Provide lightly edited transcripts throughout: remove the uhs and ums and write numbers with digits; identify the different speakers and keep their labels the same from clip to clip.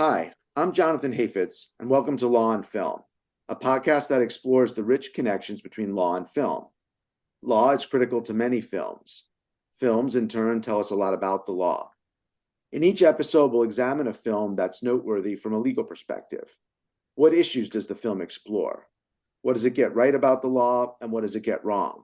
Speaker 1: Hi, I'm Jonathan Hafetz, and welcome to Law and Film, a podcast that explores the rich connections between law and film. Law is critical to many films. Films, in turn, tell us a lot about the law. In each episode, we'll examine a film that's noteworthy from a legal perspective. What issues does the film explore? What does it get right about the law, and what does it get wrong?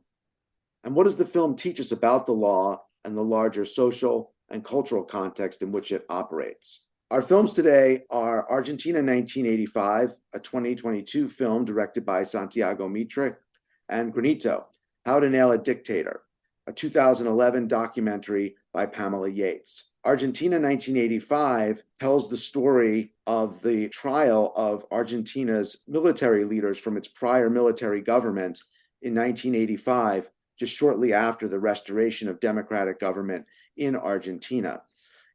Speaker 1: And what does the film teach us about the law and the larger social and cultural context in which it operates? Our films today are Argentina 1985, a 2022 film directed by Santiago Mitre, and Granito, How to Nail a Dictator, a 2011 documentary by Pamela Yates. Argentina 1985 tells the story of the trial of Argentina's military leaders from its prior military government in 1985, just shortly after the restoration of democratic government in Argentina.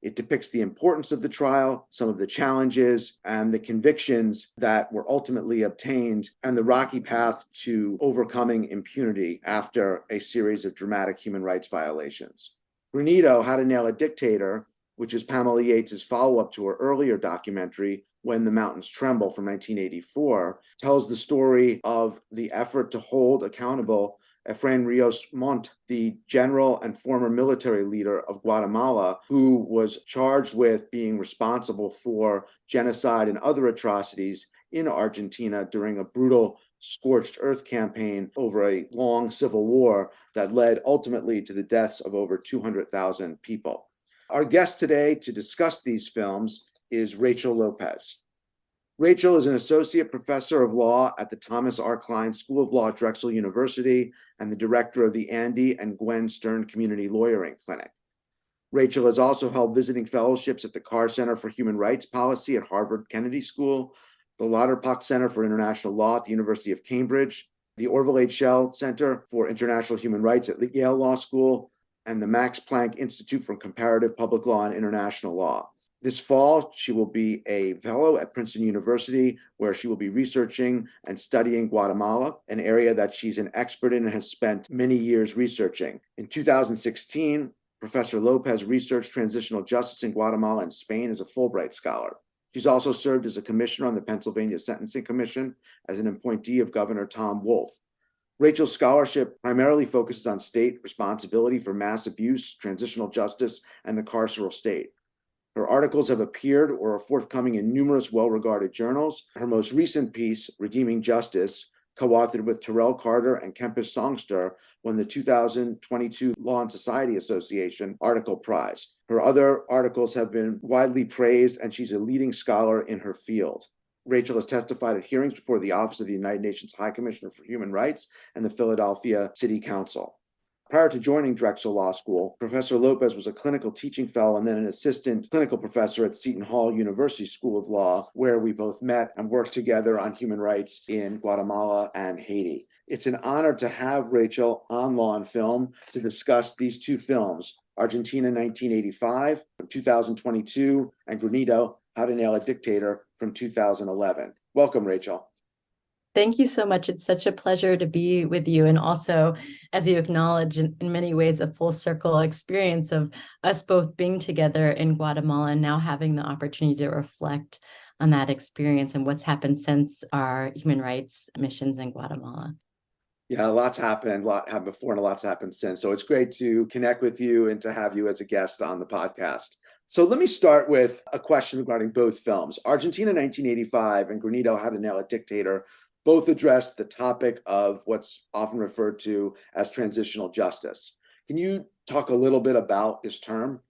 Speaker 1: It depicts the importance of the trial, some of the challenges and the convictions that were ultimately obtained, and the rocky path to overcoming impunity after a series of dramatic human rights violations. Granito, How to Nail a Dictator, which is Pamela Yates' follow-up to her earlier documentary, When the Mountains Tremble from 1984, tells the story of the effort to hold accountable Efraín Ríos Montt, the general and former military leader of Guatemala, who was charged with being responsible for genocide and other atrocities in Argentina during a brutal scorched earth campaign over a long civil war that led ultimately to the deaths of over 200,000 people. Our guest today to discuss these films is Rachel López. Rachel is an associate professor of law at the Thomas R. Klein School of Law at Drexel University and the director of the Andy and Gwen Stern Community Lawyering Clinic. Rachel has also held visiting fellowships at the Carr Center for Human Rights Policy at Harvard Kennedy School, the Lauterbach Center for International Law at the University of Cambridge, the Orville H. Schell Center for International Human Rights at Yale Law School, and the Max Planck Institute for Comparative Public Law and International Law. This fall, she will be a fellow at Princeton University, where she will be researching and studying Guatemala, an area that she's an expert in and has spent many years researching. In 2016, Professor López researched transitional justice in Guatemala and Spain as a Fulbright scholar. She's also served as a commissioner on the Pennsylvania Sentencing Commission as an appointee of Governor Tom Wolf. Rachel's scholarship primarily focuses on state responsibility for mass abuse, transitional justice, and the carceral state. Her articles have appeared or are forthcoming in numerous well-regarded journals. Her most recent piece, Redeeming Justice, co-authored with Terrell Carter and Kempis Songster, won the 2022 Law and Society Association Article Prize. Her other articles have been widely praised, and she's a leading scholar in her field. Rachel has testified at hearings before the Office of the United Nations High Commissioner for Human Rights and the Philadelphia City Council. Prior to joining Drexel Law School, Professor López was a clinical teaching fellow and then an assistant clinical professor at Seton Hall University School of Law, where we both met and worked together on human rights in Guatemala and Haiti. It's an honor to have Rachel on Law and Film to discuss these two films, Argentina 1985 from 2022 and Granito, How to Nail a Dictator from 2011. Welcome, Rachel.
Speaker 2: Thank you so much. It's such a pleasure to be with you. And also, as you acknowledge, in many ways, a full circle experience of us both being together in Guatemala and now having the opportunity to reflect on that experience and what's happened since our human rights missions in Guatemala.
Speaker 1: Yeah, lots happened, a lot happened before and a lot's happened since. So it's great to connect with you and to have you as a guest on the podcast. So let me start with a question regarding both films. Argentina 1985 and Granito, How to Nail a Dictator both address the topic of what's often referred to as transitional justice. Can you talk a little bit about this term?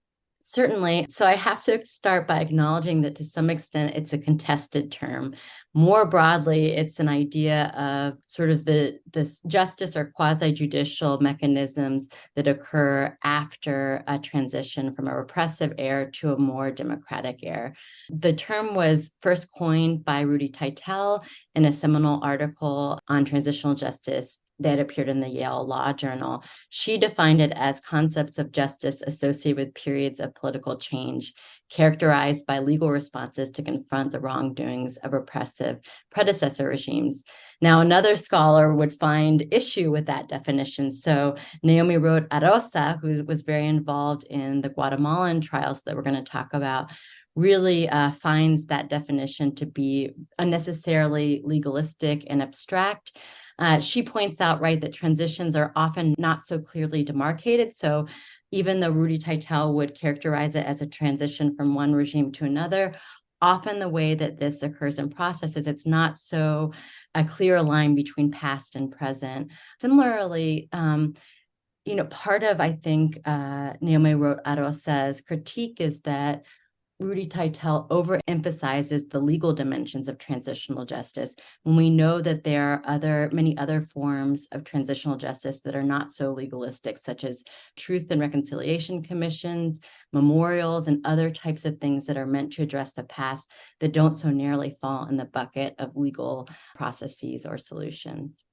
Speaker 2: Certainly. So I have to start by acknowledging that to some extent it's a contested term. More broadly, it's an idea of sort of this justice or quasi-judicial mechanisms that occur after a transition from a repressive era to a more democratic era. The term was first coined by Rudy Teitel in a seminal article on transitional justice that appeared in the Yale Law Journal. She defined it as concepts of justice associated with periods of political change, characterized by legal responses to confront the wrongdoings of repressive predecessor regimes. Now, another scholar would find issue with that definition. So Naomi Roth Arosa, who was very involved in the Guatemalan trials that we're going to talk about, really finds that definition to be unnecessarily legalistic and abstract. She points out, right, that transitions are often not so clearly demarcated. So even though Rudy Teitel would characterize it as a transition from one regime to another, often the way that this occurs in processes, it's not so a clear line between past and present. Similarly, part of, I think, Naomi wrote Aros's critique is that Rudy Teitel overemphasizes the legal dimensions of transitional justice when we know that there are many other forms of transitional justice that are not so legalistic, such as truth and reconciliation commissions, memorials, and other types of things that are meant to address the past that don't so narrowly fall in the bucket of legal processes or solutions.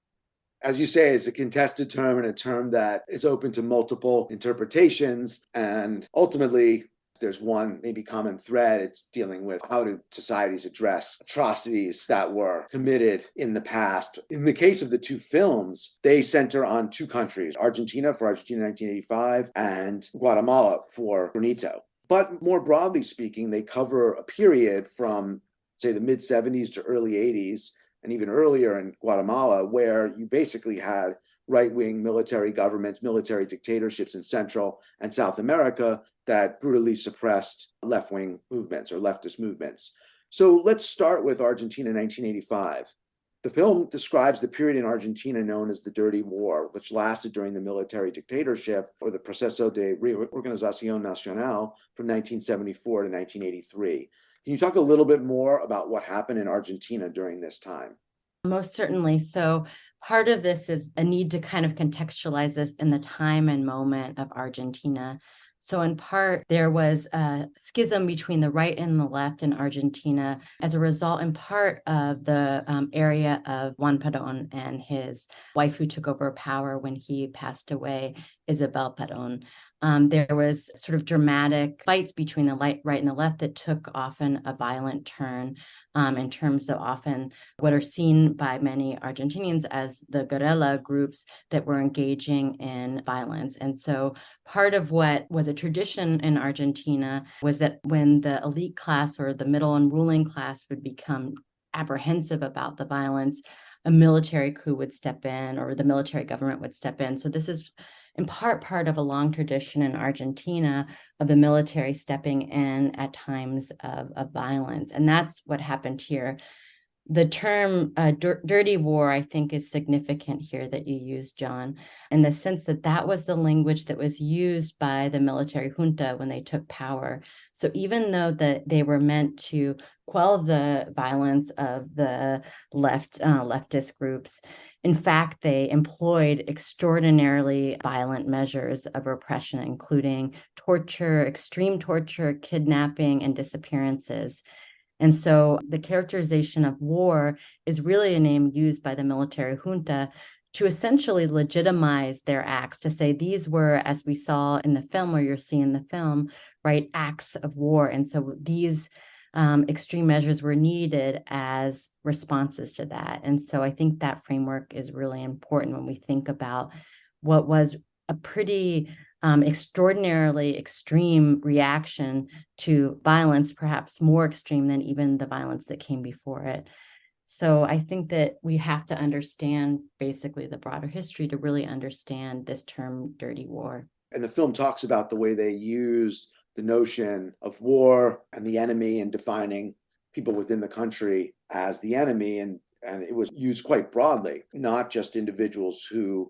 Speaker 1: As you say, it's a contested term and a term that is open to multiple interpretations. And ultimately, there's one maybe common thread. It's dealing with how do societies address atrocities that were committed in the past. In the case of the two films, they center on two countries, Argentina for Argentina 1985 and Guatemala for Granito. But more broadly speaking, they cover a period from, say, the mid-70s to early 80s, and even earlier in Guatemala, where you basically had right-wing military governments, military dictatorships in Central and South America that brutally suppressed left-wing movements or leftist movements. So let's start with Argentina 1985. The film describes the period in Argentina known as the Dirty War, which lasted during the military dictatorship or the Proceso de Reorganización Nacional from 1974 to 1983. Can you talk a little bit more about what happened in Argentina during this time?
Speaker 2: Most certainly. So part of this is a need to kind of contextualize this in the time and moment of Argentina. So in part, there was a schism between the right and the left in Argentina as a result, in part, of the area of Juan Perón and his wife who took over power when he passed away, Isabel Perón. There was sort of dramatic fights between the right and the left that took often a violent turn in terms of often what are seen by many Argentinians as the guerrilla groups that were engaging in violence. And so part of what was a tradition in Argentina was that when the elite class or the middle and ruling class would become apprehensive about the violence, a military coup would step in or the military government would step in. So this is in part of a long tradition in Argentina of the military stepping in at times of violence. And that's what happened here. The term dirty war, I think, is significant here that you used, John, in the sense that that was the language that was used by the military junta when they took power. So even though that they were meant to quell the violence of the leftist groups, in fact, they employed extraordinarily violent measures of repression, including torture, extreme torture, kidnapping, and disappearances. And so the characterization of war is really a name used by the military junta to essentially legitimize their acts, to say these were, as we saw in the film, or you're seeing in the film, right, acts of war. And so these extreme measures were needed as responses to that. And so I think that framework is really important when we think about what was a pretty extraordinarily extreme reaction to violence, perhaps more extreme than even the violence that came before it. So I think that we have to understand basically the broader history to really understand this term dirty war.
Speaker 1: And the film talks about the way they used the notion of war and the enemy and defining people within the country as the enemy. And it was used quite broadly, not just individuals who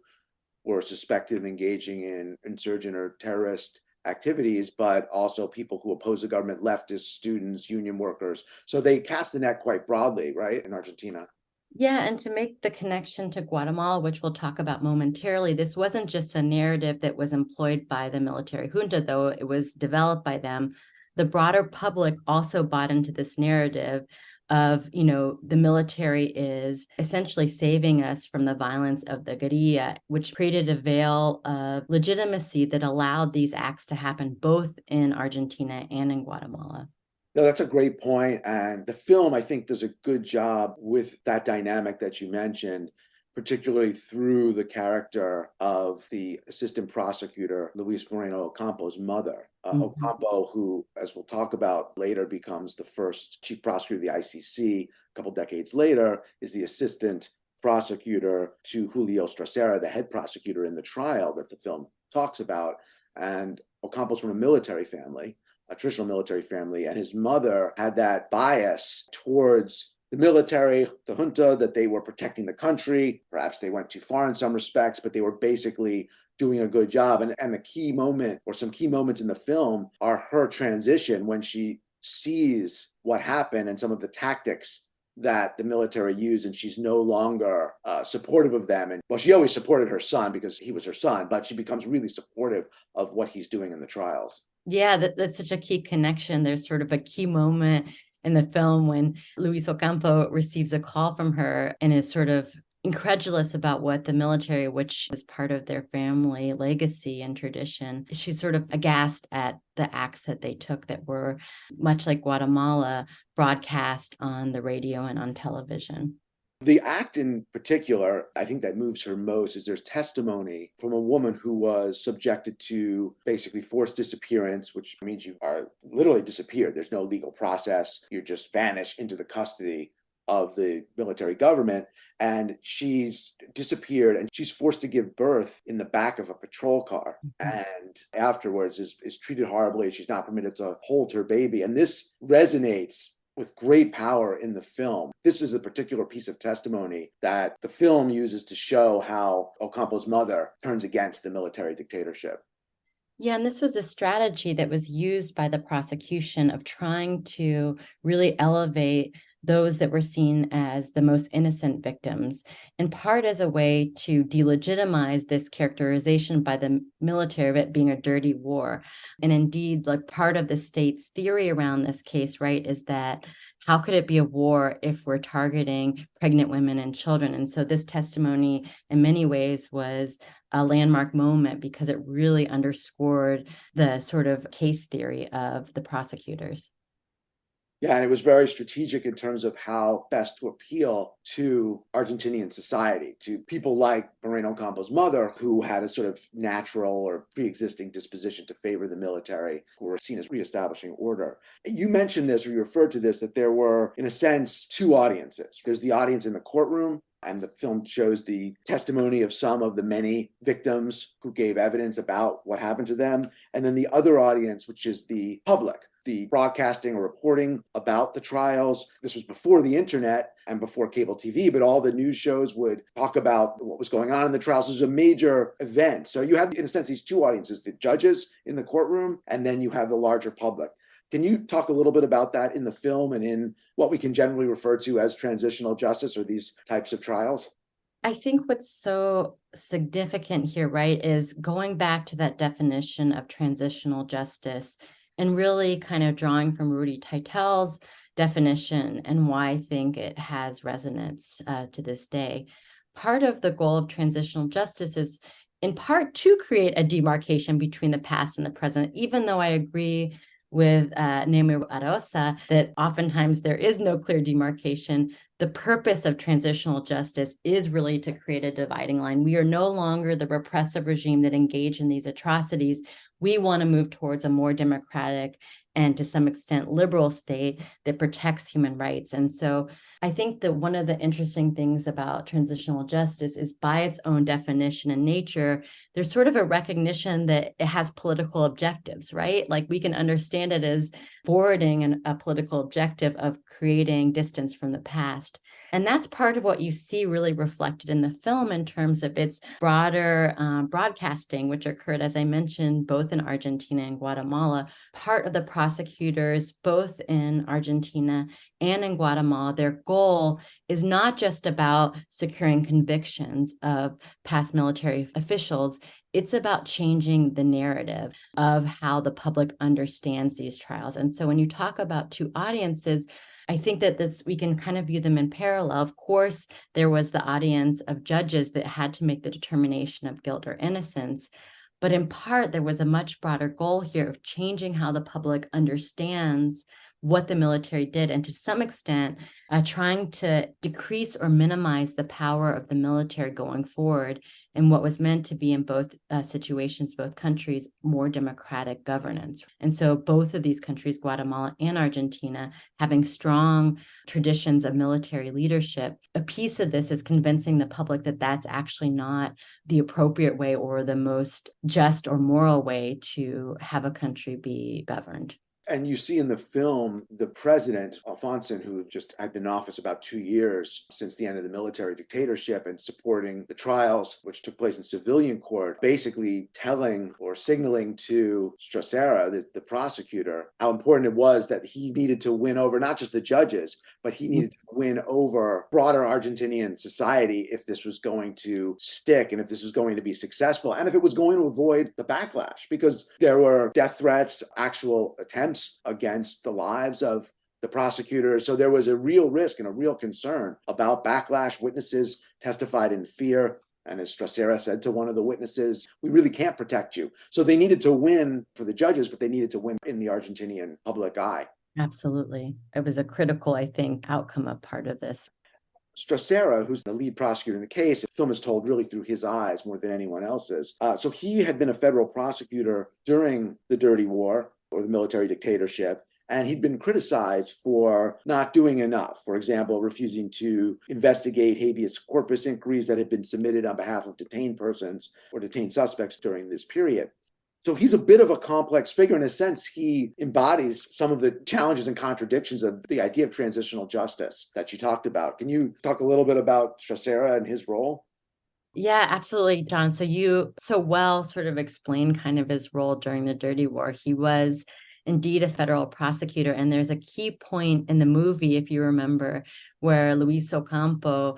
Speaker 1: were suspected of engaging in insurgent or terrorist activities, but also people who oppose the government, leftists, students, union workers. So they cast the net quite broadly, right, in Argentina.
Speaker 2: Yeah, and to make the connection to Guatemala, which we'll talk about momentarily, this wasn't just a narrative that was employed by the military junta, though it was developed by them. The broader public also bought into this narrative of, the military is essentially saving us from the violence of the guerrilla, which created a veil of legitimacy that allowed these acts to happen both in Argentina and in Guatemala.
Speaker 1: No, that's a great point. And the film, I think, does a good job with that dynamic that you mentioned. particularly through the character of the assistant prosecutor, Luis Moreno Ocampo's mother. Ocampo, who, as we'll talk about later, becomes the first chief prosecutor of the ICC a couple decades later, is the assistant prosecutor to Julio César Strassera, the head prosecutor in the trial that the film talks about. And Ocampo's from a military family, a traditional military family, and his mother had that bias towards the military, the junta, that they were protecting the country. Perhaps they went too far in some respects, but they were basically doing a good job. And the key moment, or some key moments in the film, are her transition when she sees what happened and some of the tactics that the military used, and she's no longer supportive of them. And well, she always supported her son because he was her son, but she becomes really supportive of what he's doing in the trials.
Speaker 2: Yeah, that's such a key connection. There's sort of a key moment in the film when Luis Ocampo receives a call from her and is sort of incredulous about what the military, which is part of their family legacy and tradition, she's sort of aghast at the acts that they took that were, much like Guatemala, broadcast on the radio and on television.
Speaker 1: The act in particular, I think that moves her most is there's testimony from a woman who was subjected to basically forced disappearance, which means you are literally disappeared. There's no legal process. You're just vanished into the custody of the military government. And she's disappeared and she's forced to give birth in the back of a patrol car. And afterwards is treated horribly. She's not permitted to hold her baby. And this resonates with great power in the film. This is a particular piece of testimony that the film uses to show how Ocampo's mother turns against the military dictatorship.
Speaker 2: Yeah, and this was a strategy that was used by the prosecution of trying to really elevate those that were seen as the most innocent victims, in part as a way to delegitimize this characterization by the military of it being a dirty war. And indeed, like part of the state's theory around this case, right, is that how could it be a war if we're targeting pregnant women and children? And so this testimony in many ways was a landmark moment because it really underscored the sort of case theory of the prosecutors.
Speaker 1: Yeah, and it was very strategic in terms of how best to appeal to Argentinian society, to people like Moreno Ocampo's mother, who had a sort of natural or pre-existing disposition to favor the military, who were seen as reestablishing order. You mentioned this, or you referred to this, that there were, in a sense, two audiences. There's the audience in the courtroom, and the film shows the testimony of some of the many victims who gave evidence about what happened to them. And then the other audience, which is the public, the broadcasting or reporting about the trials. This was before the internet and before cable TV, but all the news shows would talk about what was going on in the trials. It was a major event. So you have, in a sense, these two audiences, the judges in the courtroom, and then you have the larger public. Can you talk a little bit about that in the film and in what we can generally refer to as transitional justice or these types of trials?
Speaker 2: I think what's so significant here, right, is going back to that definition of transitional justice and really kind of drawing from Rudy Teitel's definition and why I think it has resonance to this day. Part of the goal of transitional justice is in part to create a demarcation between the past and the present, even though I agree with Naomi Arosa that oftentimes there is no clear demarcation. The purpose of transitional justice is really to create a dividing line. We are no longer the repressive regime that engaged in these atrocities. We want to move towards a more democratic and to some extent liberal state that protects human rights. And so I think that one of the interesting things about transitional justice is by its own definition and nature, there's sort of a recognition that it has political objectives, right? Like we can understand it as forwarding a political objective of creating distance from the past. And that's part of what you see really reflected in the film in terms of its broader broadcasting, which occurred, as I mentioned, both in Argentina and Guatemala. Part of the prosecutors, both in Argentina and in Guatemala, their goal is not just about securing convictions of past military officials. It's about changing the narrative of how the public understands these trials. And so when you talk about two audiences, I think that we can kind of view them in parallel. Of course, there was the audience of judges that had to make the determination of guilt or innocence. But in part, there was a much broader goal here of changing how the public understands what the military did, and to some extent, trying to decrease or minimize the power of the military going forward in what was meant to be, in both situations, both countries, more democratic governance. And so both of these countries, Guatemala and Argentina, having strong traditions of military leadership, a piece of this is convincing the public that that's actually not the appropriate way or the most just or moral way to have a country be governed.
Speaker 1: And you see in the film, the president, Alfonso, who just had been in office about 2 years since the end of the military dictatorship and supporting the trials, which took place in civilian court, basically telling or signaling to Strassera, the prosecutor, how important it was that he needed to win over not just the judges, but he needed to win over broader Argentinian society if this was going to stick and if this was going to be successful and if it was going to avoid the backlash, because there were death threats, actual attempts against the lives of the prosecutors. So there was a real risk and a real concern about backlash. Witnesses testified in fear. And as Strassera said to one of the witnesses, we really can't protect you. So they needed to win for the judges, but they needed to win in the Argentinian public eye.
Speaker 2: Absolutely. It was a critical, I think, outcome of part of this.
Speaker 1: Strassera, who's the lead prosecutor in the case, the film is told really through his eyes more than anyone else's. So he had been a federal prosecutor during the Dirty War, or the military dictatorship, and he'd been criticized for not doing enough. For example, refusing to investigate habeas corpus inquiries that had been submitted on behalf of detained persons or detained suspects during this period. So he's a bit of a complex figure. In a sense, he embodies some of the challenges and contradictions of the idea of transitional justice that you talked about. Can you talk a little bit about Strassera and his role?
Speaker 2: Yeah, absolutely, John. So you so well sort of explained kind of his role during the Dirty War. He was indeed a federal prosecutor. And there's a key point in the movie, if you remember, where Luis Ocampo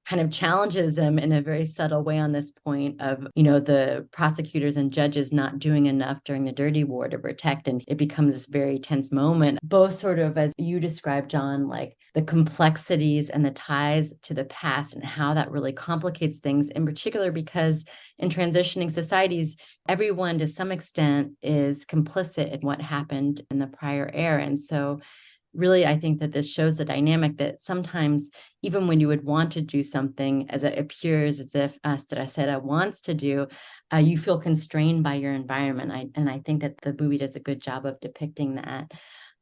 Speaker 2: kind of challenges him in a very subtle way on this point of, the prosecutors and judges not doing enough during the Dirty War to protect. And it becomes this very tense moment, both sort of, as you described, John, like the complexities and the ties to the past and how that really complicates things, in particular, because in transitioning societies, everyone to some extent is complicit in what happened in the prior era. And so really, I think that this shows the dynamic that sometimes, even when you would want to do something, as it appears as if Strassera wants to do, you feel constrained by your environment. And I think that the movie does a good job of depicting that.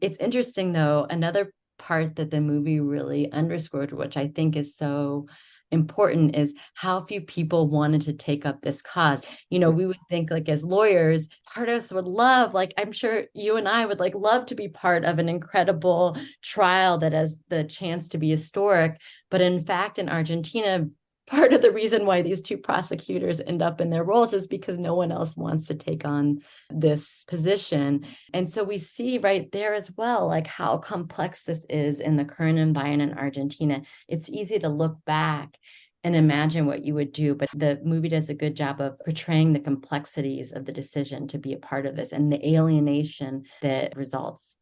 Speaker 2: It's interesting, though, another part that the movie really underscored, which I think is so important, is how few people wanted to take up this cause. We would think, like, as lawyers, part of us would love, like, I'm sure you and I would love to be part of an incredible trial that has the chance to be historic. But in fact, in Argentina, part of the reason why these two prosecutors end up in their roles is because no one else wants to take on this position. And so we see right there as well, like, how complex this is in the current environment in Argentina. It's easy to look back and imagine what you would do, but the movie does a good job of portraying the complexities of the decision to be a part of this and the alienation that results.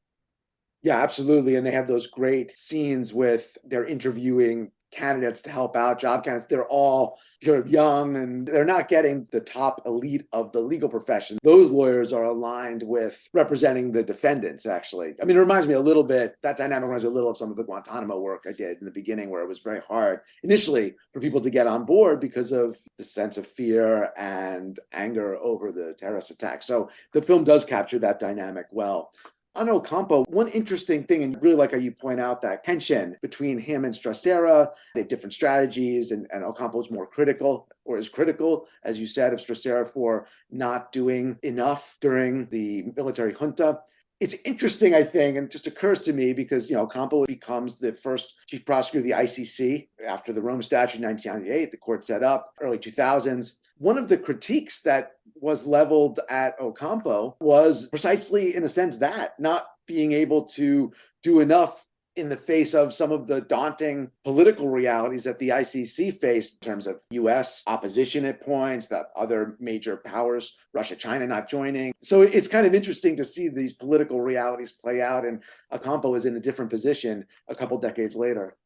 Speaker 1: Yeah, absolutely. And they have those great scenes with they're interviewing candidates to help out, job candidates. They're all young and they're not getting the top elite of the legal profession. Those lawyers are aligned with representing the defendants, actually. I mean, it reminds me a little bit, that dynamic reminds me a little of some of the Guantanamo work I did in the beginning, where it was very hard initially for people to get on board because of the sense of fear and anger over the terrorist attack. So the film does capture that dynamic well. On Ocampo, one interesting thing, and really like how you point out that tension between him and Strassera, they have different strategies, and Ocampo is more critical, or is critical, as you said, of Strassera for not doing enough during the military junta. It's interesting, I think, and it just occurs to me because, Ocampo becomes the first chief prosecutor of the ICC after the Rome Statute in 1998, the court set up, early 2000s. One of the critiques that was leveled at Ocampo was precisely, in a sense, that not being able to do enough in the face of some of the daunting political realities that the ICC faced in terms of U.S. opposition at points, that other major powers, Russia, China, not joining. So it's kind of interesting to see these political realities play out, and Ocampo is in a different position a couple decades later.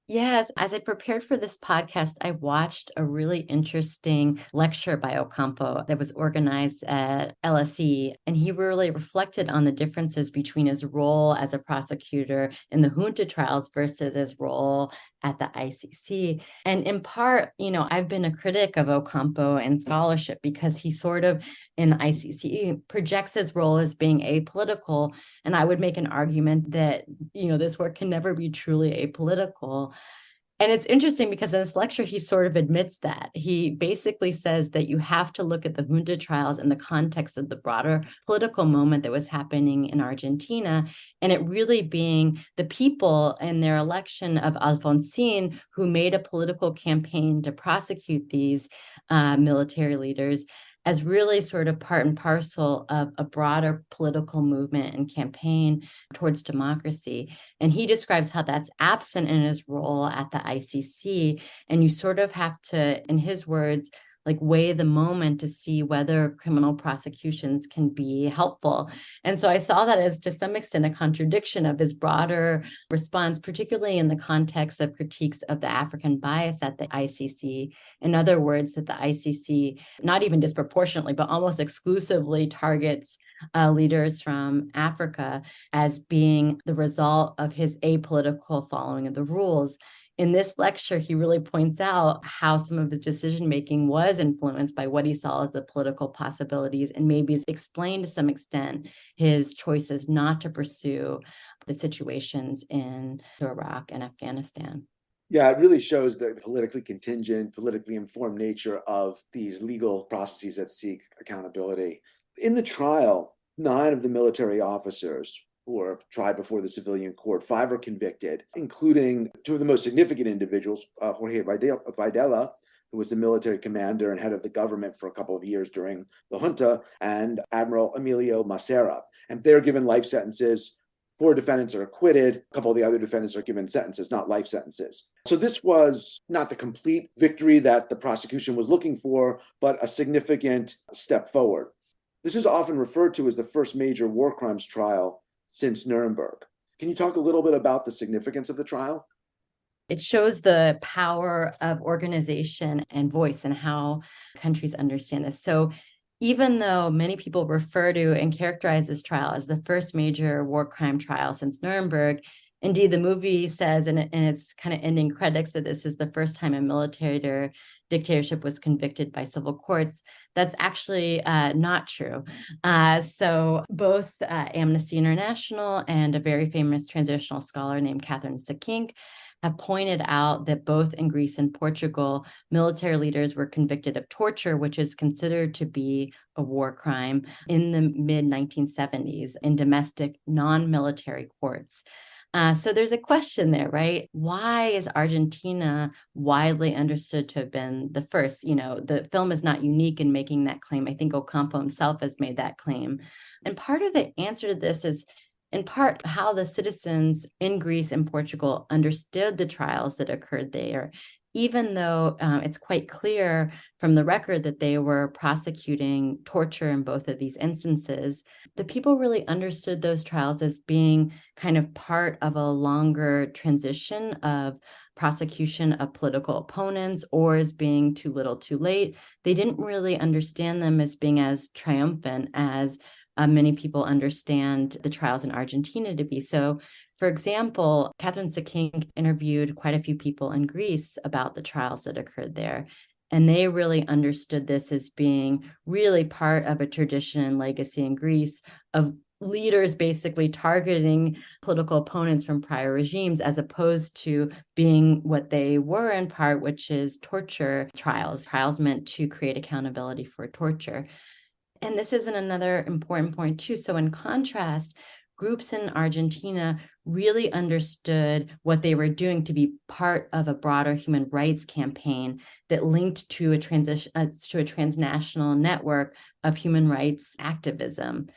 Speaker 2: Yes, as I prepared for this podcast, I watched a really interesting lecture by Ocampo that was organized at LSE, and he really reflected on the differences between his role as a prosecutor in the junta trials versus his role at the ICC. And in part, I've been a critic of Ocampo and scholarship because he sort of, in the ICC, projects his role as being apolitical. And I would make an argument that, this work can never be truly apolitical. And it's interesting because in this lecture, he sort of admits that. He basically says that you have to look at the junta trials in the context of the broader political moment that was happening in Argentina, and it really being the people in their election of Alfonsín who made a political campaign to prosecute these military leaders as really sort of part and parcel of a broader political movement and campaign towards democracy. And he describes how that's absent in his role at the ICC. And you sort of have to, in his words, like weigh the moment to see whether criminal prosecutions can be helpful. And so I saw that as to some extent a contradiction of his broader response, particularly in the context of critiques of the African bias at the ICC. In other words, that the ICC, not even disproportionately, but almost exclusively targets leaders from Africa as being the result of his apolitical following of the rules. In this lecture, he really points out how some of his decision-making was influenced by what he saw as the political possibilities, and maybe explained to some extent his choices not to pursue the situations in Iraq and Afghanistan.
Speaker 1: Yeah, it really shows the politically contingent, politically informed nature of these legal processes that seek accountability. In the trial, 9 of the military officers who were tried before the civilian court, 5 were convicted, including 2 of the most significant individuals, Jorge Videla, who was the military commander and head of the government for a couple of years during the junta, and Admiral Emilio Macera. And they're given life sentences. 4 defendants are acquitted. A couple of the other defendants are given sentences, not life sentences. So this was not the complete victory that the prosecution was looking for, but a significant step forward. This is often referred to as the first major war crimes trial since Nuremberg. Can you talk a little bit about the significance of the trial?
Speaker 2: It shows the power of organization and voice and how countries understand this. So even though many people refer to and characterize this trial as the first major war crime trial since Nuremberg, indeed, the movie says in its kind of ending credits that this is the first time a military dictatorship was convicted by civil courts. That's actually not true. So both Amnesty International and a very famous transitional scholar named Catherine Sekink have pointed out that both in Greece and Portugal, military leaders were convicted of torture, which is considered to be a war crime, in the mid-1970s in domestic non-military courts. So there's a question there, right? Why is Argentina widely understood to have been the first? The film is not unique in making that claim. I think Ocampo himself has made that claim. And part of the answer to this is in part how the citizens in Greece and Portugal understood the trials that occurred there, even though it's quite clear from the record that they were prosecuting torture in both of these instances. The people really understood those trials as being kind of part of a longer transition of prosecution of political opponents, or as being too little too late. They didn't really understand them as being as triumphant as many people understand the trials in Argentina to be. So, for example, Catherine Sekink interviewed quite a few people in Greece about the trials that occurred there. And they really understood this as being really part of a tradition and legacy in Greece of leaders basically targeting political opponents from prior regimes, as opposed to being what they were in part, which is torture trials meant to create accountability for torture. And this is another important point too. So in contrast, groups in Argentina really understood what they were doing to be part of a broader human rights campaign that linked to a transnational network of human rights activism.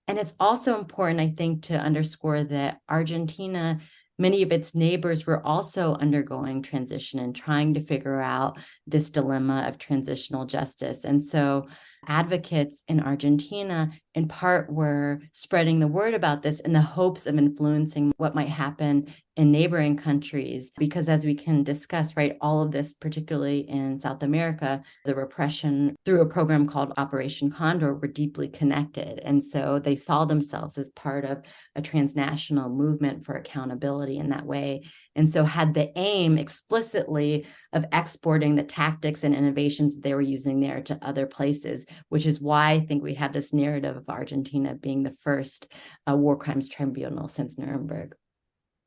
Speaker 2: And it's also important, I think, to underscore that Argentina, many of its neighbors were also undergoing transition and trying to figure out this dilemma of transitional justice. And so advocates in Argentina, in part, were spreading the word about this in the hopes of influencing what might happen in neighboring countries. Because as we can discuss, right, all of this, particularly in South America, the repression through a program called Operation Condor were deeply connected. And so they saw themselves as part of a transnational movement for accountability in that way. And so had the aim explicitly of exporting the tactics and innovations they were using there to other places, which is why I think we had this narrative of Argentina being the first war crimes tribunal since Nuremberg.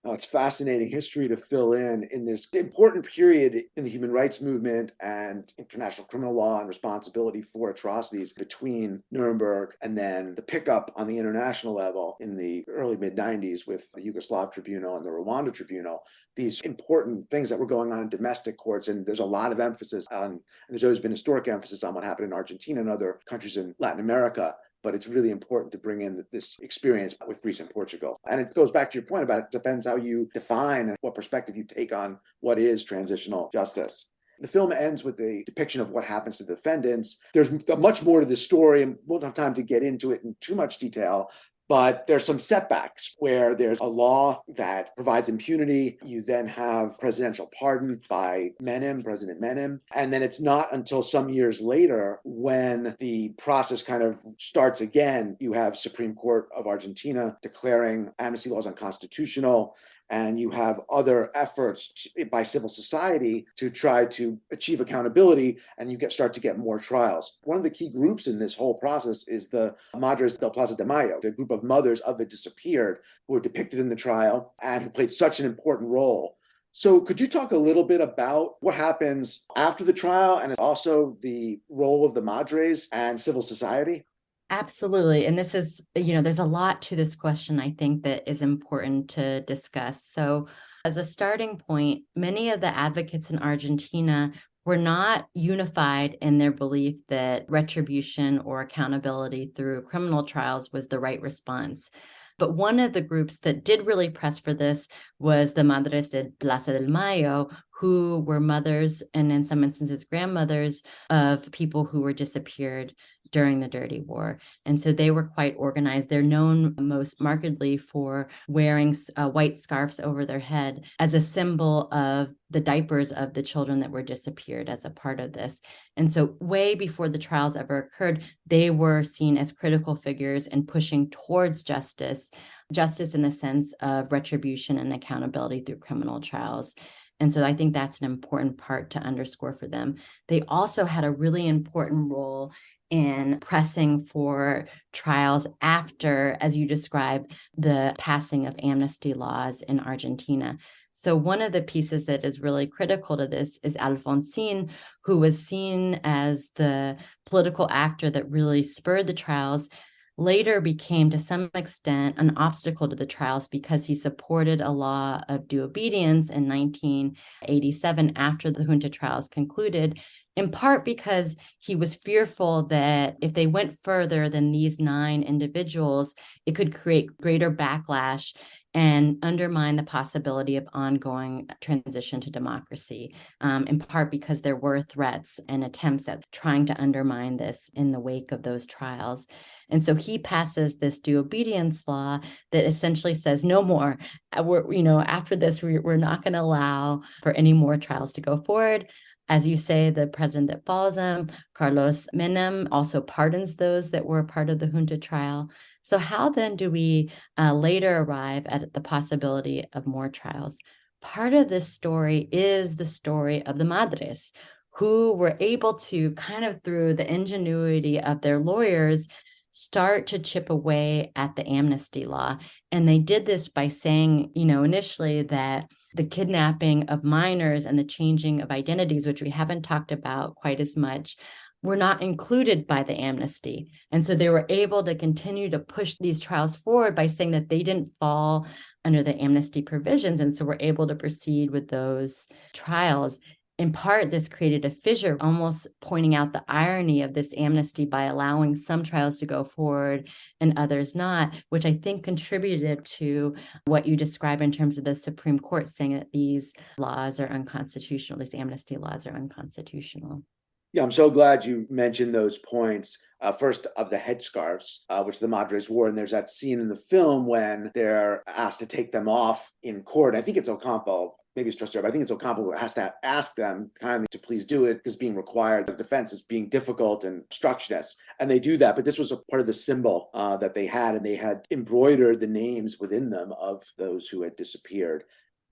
Speaker 1: It's fascinating history to fill in this important period in the human rights movement and international criminal law and responsibility for atrocities between Nuremberg and then the pickup on the international level in the early mid-90s with the Yugoslav Tribunal and the Rwanda Tribunal. These important things that were going on in domestic courts, and there's a lot of emphasis on, and there's always been historic emphasis on what happened in Argentina and other countries in Latin America. But it's really important to bring in this experience with Greece and Portugal. And it goes back to your point about it depends how you define and what perspective you take on what is transitional justice. The film ends with a depiction of what happens to the defendants. There's much more to the story, and we won't have time to get into it in too much detail. But there's some setbacks where there's a law that provides impunity. You then have presidential pardon by President Menem. And then it's not until some years later when the process kind of starts again. You have Supreme Court of Argentina declaring amnesty laws unconstitutional. And you have other efforts by civil society to try to achieve accountability, and you start to get more trials. One of the key groups in this whole process is the Madres del Plaza de Mayo, the group of mothers of the disappeared who were depicted in the trial and who played such an important role. So could you talk a little bit about what happens after the trial and also the role of the Madres and civil society?
Speaker 2: Absolutely. And this is, there's a lot to this question, I think, that is important to discuss. So, as a starting point, many of the advocates in Argentina were not unified in their belief that retribution or accountability through criminal trials was the right response. But one of the groups that did really press for this was the Madres de Plaza del Mayo, who were mothers and in some instances grandmothers of people who were disappeared during the Dirty War. And so they were quite organized. They're known most markedly for wearing white scarves over their head as a symbol of the diapers of the children that were disappeared as a part of this. And so way before the trials ever occurred, they were seen as critical figures in pushing towards justice in the sense of retribution and accountability through criminal trials. And so I think that's an important part to underscore for them. They also had a really important role in pressing for trials after, as you described, the passing of amnesty laws in Argentina. So one of the pieces that is really critical to this is Alfonsín, who was seen as the political actor that really spurred the trials, later became to some extent an obstacle to the trials because he supported a law of due obedience in 1987 after the junta trials concluded, in part because he was fearful that if they went further than these 9 individuals, it could create greater backlash and undermine the possibility of ongoing transition to democracy, in part because there were threats and attempts at trying to undermine this in the wake of those trials. And so he passes this due obedience law that essentially says no more. After this, we're not going to allow for any more trials to go forward. As you say, the president that follows him, Carlos Menem, also pardons those that were part of the junta trial. So how then do we later arrive at the possibility of more trials? Part of this story is the story of the Madres, who were able to kind of through the ingenuity of their lawyers start to chip away at the amnesty law. And they did this by saying, initially that the kidnapping of minors and the changing of identities, which we haven't talked about quite as much, were not included by the amnesty. And so they were able to continue to push these trials forward by saying that they didn't fall under the amnesty provisions. And so we're able to proceed with those trials. In part, this created a fissure, almost pointing out the irony of this amnesty by allowing some trials to go forward and others not, which I think contributed to what you describe in terms of the Supreme Court saying that these laws are unconstitutional, these amnesty laws are unconstitutional.
Speaker 1: Yeah, I'm so glad you mentioned those points. First, of the headscarves, which the Madres wore. And there's that scene in the film when they're asked to take them off in court. I think it's Ocampo, maybe it's Strassera, but I think it's Ocampo who has to ask them kindly to please do it because being required. The defense is being difficult and obstructionist. And they do that. But this was a part of the symbol that they had, and they had embroidered the names within them of those who had disappeared.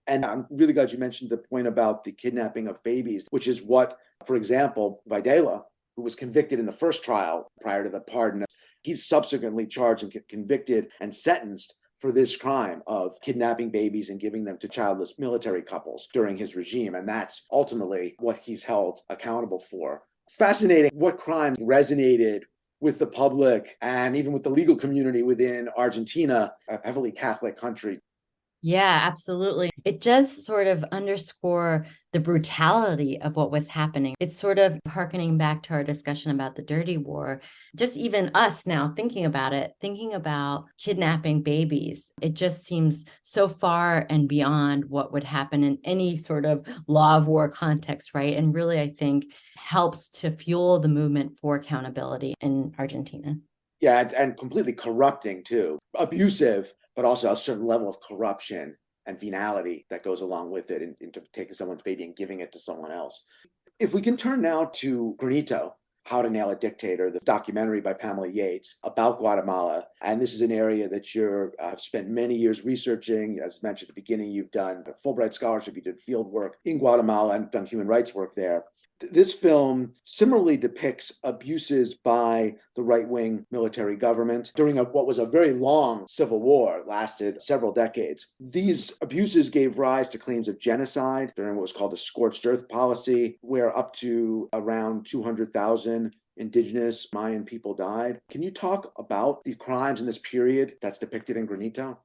Speaker 1: And I'm really glad you mentioned the point about the kidnapping of babies, which is what, for example, Videla, who was convicted in the first trial prior to the pardon, he's subsequently charged and convicted and sentenced for this crime of kidnapping babies and giving them to childless military couples during his regime. And that's ultimately what he's held accountable for. Fascinating what crime resonated with the public and even with the legal community within Argentina, a heavily Catholic country.
Speaker 2: Yeah, absolutely. It does sort of underscore the brutality of what was happening. It's sort of harkening back to our discussion about the dirty war. Just even us now thinking about it, thinking about kidnapping babies, it just seems so far and beyond what would happen in any sort of law of war context, right? And really, I think helps to fuel the movement for accountability in Argentina.
Speaker 1: Yeah, and completely corrupting too. Abusive, but also a certain level of corruption and venality that goes along with it into taking someone's baby and giving it to someone else. If we can turn now to Granito, How to Nail a Dictator, the documentary by Pamela Yates about Guatemala. And this is an area that you've spent many years researching. As mentioned at the beginning, you've done Fulbright scholarship, you did field work in Guatemala and done human rights work there. This film similarly depicts abuses by the right-wing military government during what was a very long civil war, lasted several decades. These abuses gave rise to claims of genocide during what was called the scorched earth policy, where up to around 200,000 indigenous Mayan people died. Can you talk about the crimes in this period that's depicted in Granito?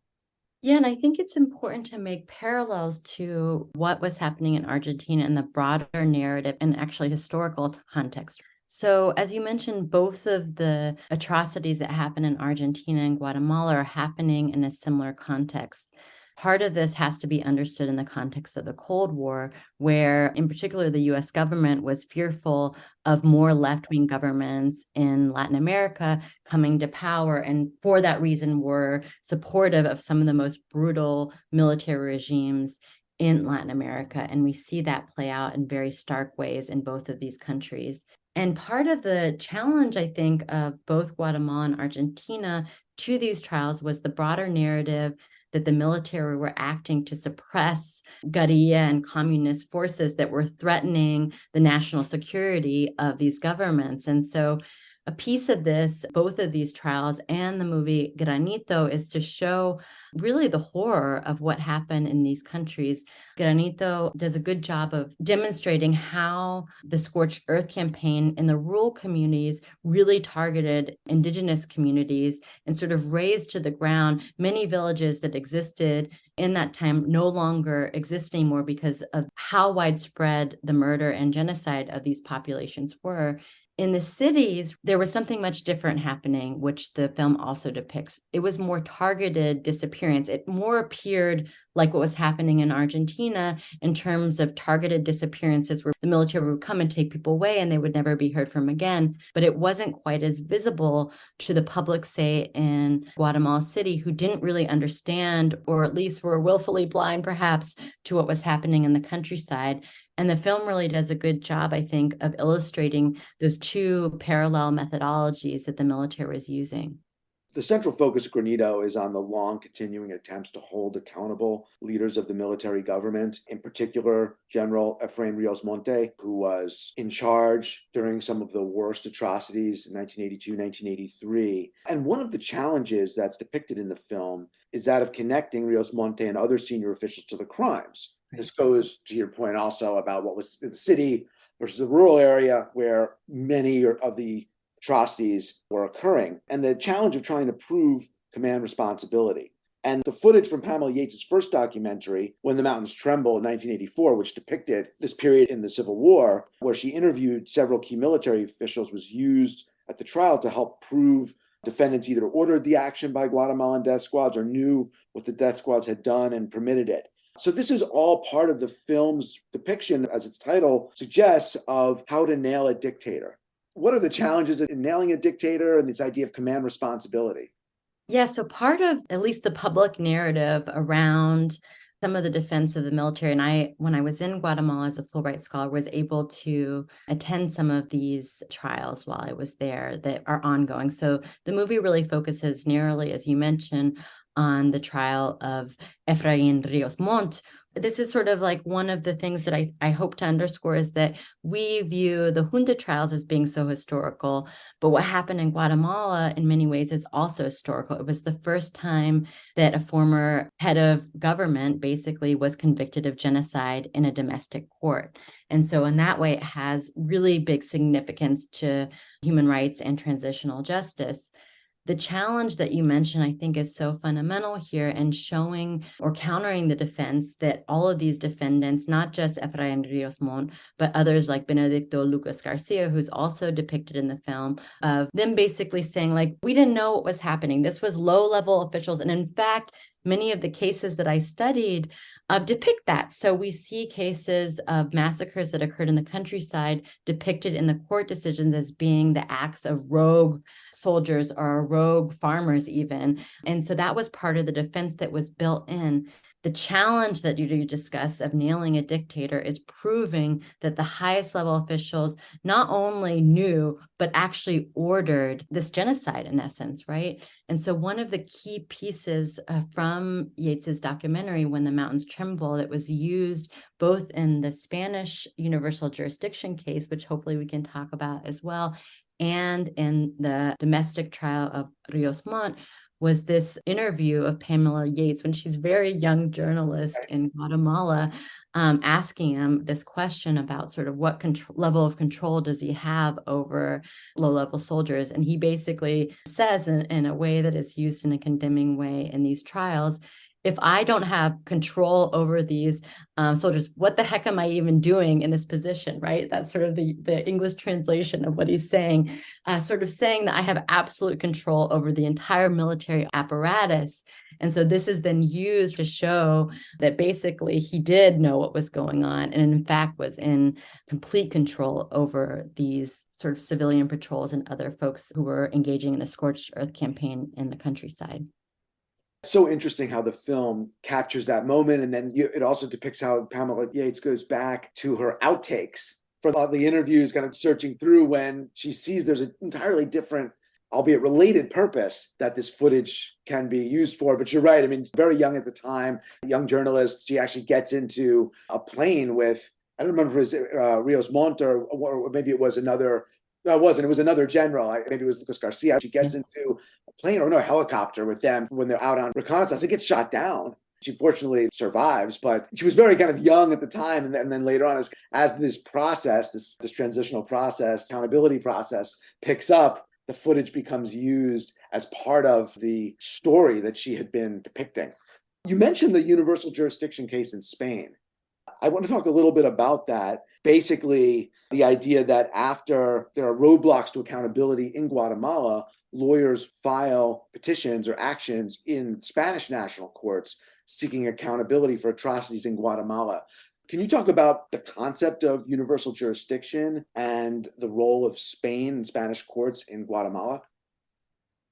Speaker 2: Yeah, and I think it's important to make parallels to what was happening in Argentina in the broader narrative and actually historical context. So, as you mentioned, both of the atrocities that happen in Argentina and Guatemala are happening in a similar context. Part of this has to be understood in the context of the Cold War, where, in particular, the US government was fearful of more left wing governments in Latin America coming to power, and for that reason, were supportive of some of the most brutal military regimes in Latin America. And we see that play out in very stark ways in both of these countries. And part of the challenge, I think, of both Guatemala and Argentina to these trials was the broader narrative that the military were acting to suppress guerrilla and communist forces that were threatening the national security of these governments. And so a piece of this, both of these trials and the movie Granito, is to show really the horror of what happened in these countries. Granito does a good job of demonstrating how the Scorched Earth campaign in the rural communities really targeted indigenous communities and sort of razed to the ground many villages that existed in that time no longer exist anymore because of how widespread the murder and genocide of these populations were. In the cities, there was something much different happening, which the film also depicts. It was more targeted disappearance. It more appeared like what was happening in Argentina in terms of targeted disappearances where the military would come and take people away and they would never be heard from again. But it wasn't quite as visible to the public, say, in Guatemala City, who didn't really understand, or at least were willfully blind, perhaps, to what was happening in the countryside. And the film really does a good job, I think, of illustrating those two parallel methodologies that the military was using.
Speaker 1: The central focus of Granito is on the long continuing attempts to hold accountable leaders of the military government, in particular, General Efraín Ríos Montt, who was in charge during some of the worst atrocities in 1982, 1983. And one of the challenges that's depicted in the film is that of connecting Ríos Montt and other senior officials to the crimes. This goes to your point also about what was in the city versus the rural area where many of the atrocities were occurring, and the challenge of trying to prove command responsibility. And the footage from Pamela Yates' first documentary, When the Mountains Tremble in 1984, which depicted this period in the Civil War, where she interviewed several key military officials, was used at the trial to help prove defendants either ordered the action by Guatemalan death squads or knew what the death squads had done and permitted it. So this is all part of the film's depiction, as its title suggests, of how to nail a dictator. What are the challenges in nailing a dictator and this idea of command responsibility?
Speaker 2: Yeah, so part of at least the public narrative around some of the defense of the military, and when I was in Guatemala as a Fulbright scholar, was able to attend some of these trials while I was there that are ongoing. So the movie really focuses narrowly, as you mentioned, on the trial of Efraín Ríos Montt. This is sort of like one of the things that I hope to underscore is that we view the junta trials as being so historical, but what happened in Guatemala in many ways is also historical. It was the first time that a former head of government basically was convicted of genocide in a domestic court. And so in that way, it has really big significance to human rights and transitional justice. The challenge that you mentioned, I think, is so fundamental here and showing or countering the defense that all of these defendants, not just Efraín Ríos Montt, but others like Benedicto Lucas Garcia, who's also depicted in the film, of them basically saying, like, we didn't know what was happening. This was low-level officials. And in fact, many of the cases that I studied depict that. So we see cases of massacres that occurred in the countryside depicted in the court decisions as being the acts of rogue soldiers or rogue farmers even. And so that was part of the defense that was built in. The challenge that you discuss of nailing a dictator is proving that the highest level officials not only knew, but actually ordered this genocide in essence, right? And so one of the key pieces from Yates's documentary, When the Mountains Tremble, that was used both in the Spanish universal jurisdiction case, which hopefully we can talk about as well, and in the domestic trial of Ríos Montt, was this interview of Pamela Yates when she's a very young journalist in Guatemala, asking him this question about sort of what level of control does he have over low-level soldiers. And he basically says in a way that is used in a condemning way in these trials, if I don't have control over these soldiers, what the heck am I even doing in this position, right? That's sort of the English translation of what he's saying, sort of saying that I have absolute control over the entire military apparatus. And so this is then used to show that basically he did know what was going on and in fact was in complete control over these sort of civilian patrols and other folks who were engaging in the scorched earth campaign in the countryside.
Speaker 1: So interesting how the film captures that moment. And then it also depicts how Pamela Yates goes back to her outtakes for the interviews, kind of searching through when she sees there's an entirely different, albeit related purpose that this footage can be used for. But you're right. I mean, very young at the time, young journalist. She actually gets into a plane with, I don't remember if it was Ríos Montt or maybe it was another. No, it wasn't. It was another general. Maybe it was Lucas Garcia. She gets into a plane or no, a helicopter with them when they're out on reconnaissance. It gets shot down. She fortunately survives, but she was very kind of young at the time. And then later on, as this process, this transitional process, accountability process picks up, the footage becomes used as part of the story that she had been depicting. You mentioned the universal jurisdiction case in Spain. I want to talk a little bit about that. Basically, the idea that after there are roadblocks to accountability in Guatemala, lawyers file petitions or actions in Spanish national courts seeking accountability for atrocities in Guatemala. Can you talk about the concept of universal jurisdiction and the role of Spain and Spanish courts in Guatemala?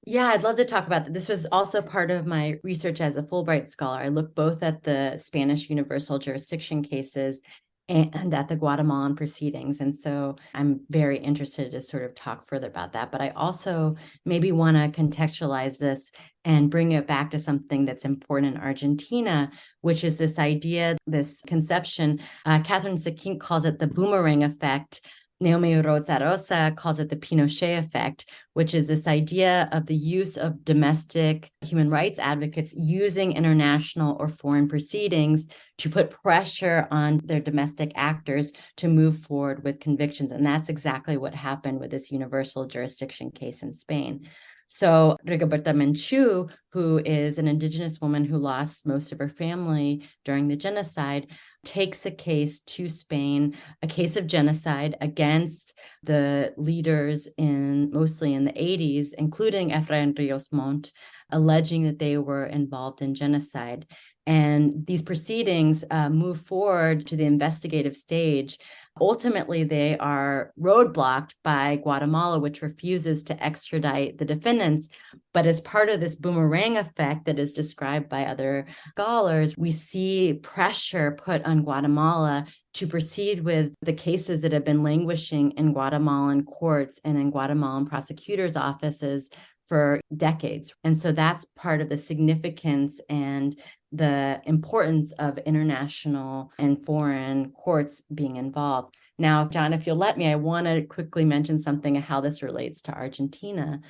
Speaker 2: Yeah, I'd love to talk about that. This was also part of my research as a Fulbright scholar. I looked both at the Spanish universal jurisdiction cases and at the Guatemalan proceedings. And so I'm very interested to sort of talk further about that. But I also maybe want to contextualize this and bring it back to something that's important in Argentina, which is this idea, this conception. Catherine Sequin calls it the boomerang effect. Naomi Rosa calls it the Pinochet effect, which is this idea of the use of domestic human rights advocates using international or foreign proceedings to put pressure on their domestic actors to move forward with convictions. And that's exactly what happened with this universal jurisdiction case in Spain. So Rigoberta Menchú, who is an indigenous woman who lost most of her family during the genocide, takes a case to Spain, a case of genocide against the leaders mostly in the 80s, including Efraín Ríos Montt, alleging that they were involved in genocide. And these proceedings move forward to the investigative stage. Ultimately, they are roadblocked by Guatemala, which refuses to extradite the defendants. But as part of this boomerang effect that is described by other scholars, we see pressure put on Guatemala to proceed with the cases that have been languishing in Guatemalan courts and in Guatemalan prosecutors' offices for decades. And so that's part of the significance and the importance of international and foreign courts being involved. Now, John, if you'll let me, I want to quickly mention something of how this relates to Argentina.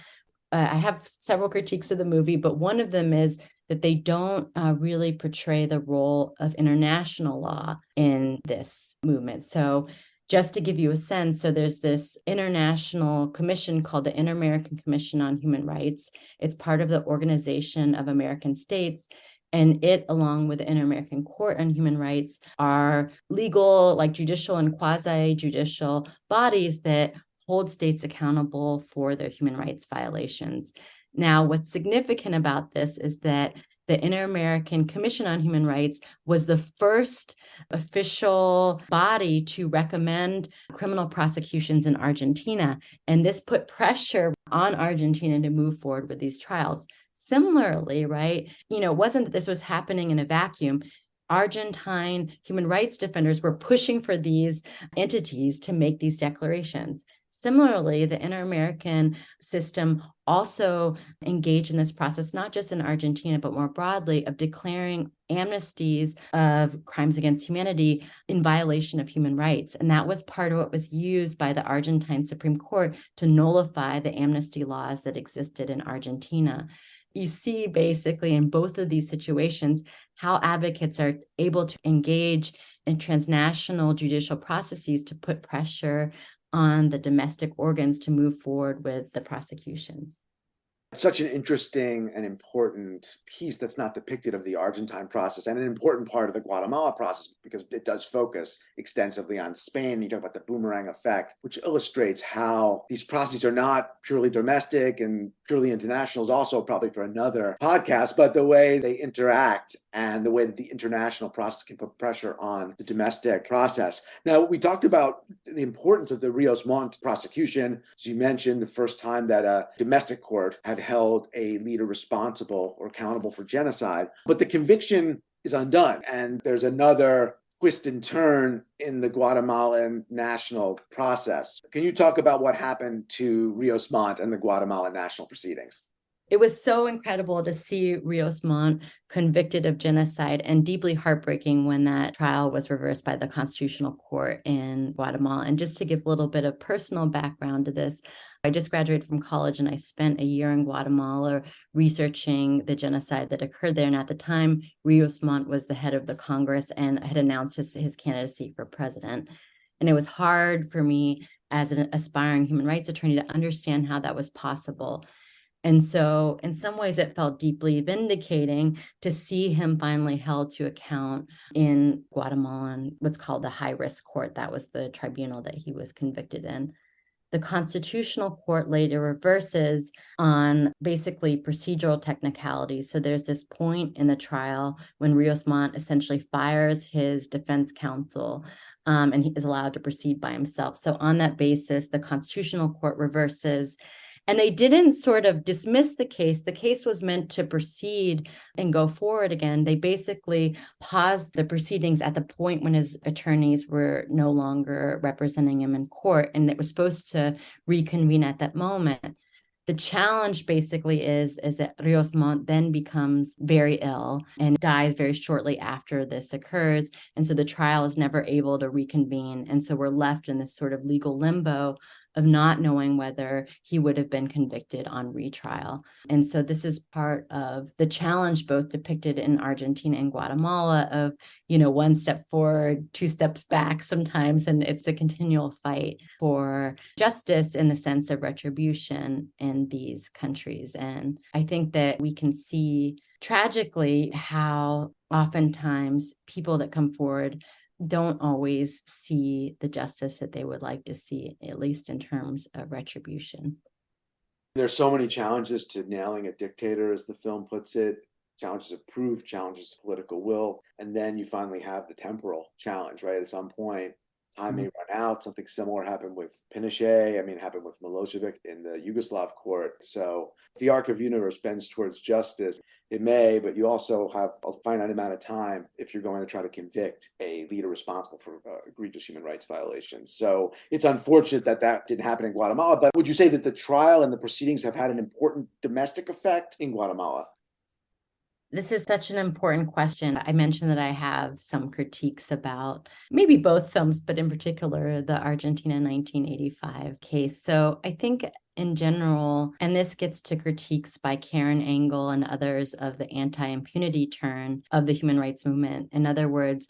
Speaker 2: I have several critiques of the movie, but one of them is that they don't really portray the role of international law in this movement. So just to give you a sense, so there's this international commission called the Inter-American Commission on Human Rights. It's part of the Organization of American States. And it, along with the Inter-American Court on Human Rights, are legal, like judicial and quasi-judicial bodies that hold states accountable for their human rights violations. Now, what's significant about this is that the Inter-American Commission on Human Rights was the first official body to recommend criminal prosecutions in Argentina. And this put pressure on Argentina to move forward with these trials. Similarly, right, it wasn't that this was happening in a vacuum. Argentine human rights defenders were pushing for these entities to make these declarations. Similarly, the Inter-American system also engaged in this process, not just in Argentina, but more broadly, of declaring amnesties of crimes against humanity in violation of human rights. And that was part of what was used by the Argentine Supreme Court to nullify the amnesty laws that existed in Argentina. You see basically in both of these situations how advocates are able to engage in transnational judicial processes to put pressure on the domestic organs to move forward with the prosecutions.
Speaker 1: Such an interesting and important piece that's not depicted of the Argentine process, and an important part of the Guatemala process, because it does focus extensively on Spain. You talk about the boomerang effect, which illustrates how these processes are not purely domestic and purely international, is also probably for another podcast, but the way they interact and the way that the international process can put pressure on the domestic process. Now, we talked about the importance of the Ríos Montt prosecution. As you mentioned, the first time that a domestic court had held a leader responsible or accountable for genocide, but the conviction is undone. And there's another twist and turn in the Guatemalan national process. Can you talk about what happened to Ríos Montt and the Guatemalan national proceedings?
Speaker 2: It was so incredible to see Ríos Montt convicted of genocide, and deeply heartbreaking when that trial was reversed by the Constitutional Court in Guatemala. And just to give a little bit of personal background to this, I just graduated from college and I spent a year in Guatemala researching the genocide that occurred there. And at the time, Ríos Montt was the head of the Congress and had announced his candidacy for president. And it was hard for me as an aspiring human rights attorney to understand how that was possible. And so in some ways, it felt deeply vindicating to see him finally held to account in Guatemalan, what's called the high-risk court. That was the tribunal that he was convicted in. The Constitutional Court later reverses on basically procedural technicalities. So there's this point in the trial when Ríos Montt essentially fires his defense counsel, and he is allowed to proceed by himself. So on that basis, the Constitutional Court reverses. And they didn't sort of dismiss the case. The case was meant to proceed and go forward again. They basically paused the proceedings at the point when his attorneys were no longer representing him in court, and it was supposed to reconvene at that moment. The challenge basically is that Ríos Montt then becomes very ill and dies very shortly after this occurs. And so the trial is never able to reconvene. And so we're left in this sort of legal limbo of not knowing whether he would have been convicted on retrial. And so this is part of the challenge both depicted in Argentina and Guatemala of, one step forward, two steps back sometimes. And it's a continual fight for justice in the sense of retribution in these countries. And I think that we can see tragically how oftentimes people that come forward don't always see the justice that they would like to see, at least in terms of retribution.
Speaker 1: There's so many challenges to nailing a dictator, as the film puts it. challenges of proof, challenges to political will, and then you finally have the temporal challenge, right? At some point, time may run out. Something similar happened with Pinochet. I mean, it happened with Milosevic in the Yugoslav court. So if the arc of universe bends towards justice, it may, but you also have a finite amount of time if you're going to try to convict a leader responsible for egregious human rights violations. So it's unfortunate that that didn't happen in Guatemala, but would you say that the trial and the proceedings have had an important domestic effect in Guatemala?
Speaker 2: This is such an important question. I mentioned that I have some critiques about maybe both films, but in particular, the Argentina 1985 case. So I think in general, and this gets to critiques by Karen Angle and others of the anti-impunity turn of the human rights movement. In other words,